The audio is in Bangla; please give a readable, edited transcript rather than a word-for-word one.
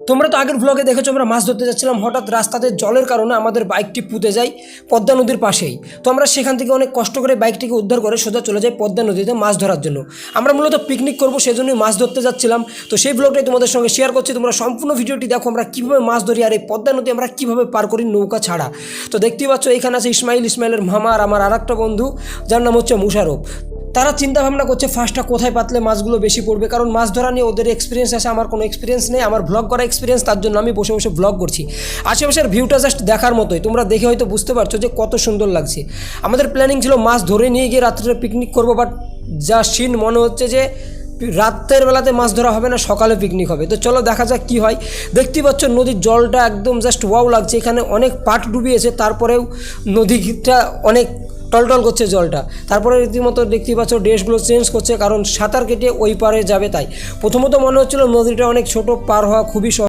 তোমরা তো আগের ব্লগে দেখেছো আমরা মাছ ধরতে যাচ্ছিলাম, হঠাৎ রাস্তাতে জলের কারণে আমাদের বাইকটি পুঁতে যায় পদ্মা নদীর পাশেই। তো আমরা সেখান থেকে অনেক কষ্ট করে বাইকটিকে উদ্ধার করে সোজা চলে যাই পদ্মা নদীতে মাছ ধরার জন্য। আমরা মূলত পিকনিক করবো, সেজন্যই মাছ ধরতে যাচ্ছিলাম। তো সেই ব্লগটাই তোমাদের সঙ্গে শেয়ার করছি, তোমরা সম্পূর্ণ ভিডিওটি দেখো আমরা কীভাবে মাছ ধরি আর এই পদ্মা নদী আমরা কীভাবে পার করি নৌকা ছাড়া। তো দেখতেই পাচ্ছ এখানে আছে ইসমাইলের মামা আর আমার আরেকটা বন্ধু যার নাম হচ্ছে মুশারফ। তারা চিন্তা ভাবনা করছে ফার্স্টটা কোথায় পাতলে মাছগুলো বেশি পড়বে, কারণ মাছ ধরা নিয়ে ওদের এক্সপিরিয়েন্স আছে, আমার কোনো এক্সপিরিয়েন্স নেই। আমার ব্লগ করা এক্সপিরিয়েন্স, তার জন্য আমি বসে বসে ব্লগ করছি। আশেপাশের ভিউটা জাস্ট দেখার মতোই, তোমরা দেখে হয়তো বুঝতে পারছো যে কত সুন্দর লাগছে। আমাদের প্ল্যানিং ছিল মাছ ধরে নিয়ে গিয়ে রাত্রে পিকনিক করবো, বাট যা সিন মনে হচ্ছে যে রাতের বেলাতে মাছ ধরা হবে না, সকালে পিকনিক হবে। তো চলো দেখা যাক কী হয়। দেখতেই পাচ্ছ নদীর জলটা একদম জাস্ট ওয়াও লাগছে, এখানে অনেক পাট ডুবিয়েছে, তারপরেও নদীটা অনেক টলটল করছে জলটা। তারপরে রীতিমতো দেখতেই পাচ্ছ ড্রেসগুলো চেঞ্জ করছে, কারণ সাঁতার কেটে ওই পারে যাবে। তাই প্রথমত মনে হচ্ছিল নদীটা অনেক ছোট, পার হওয়া খুবই সহজ।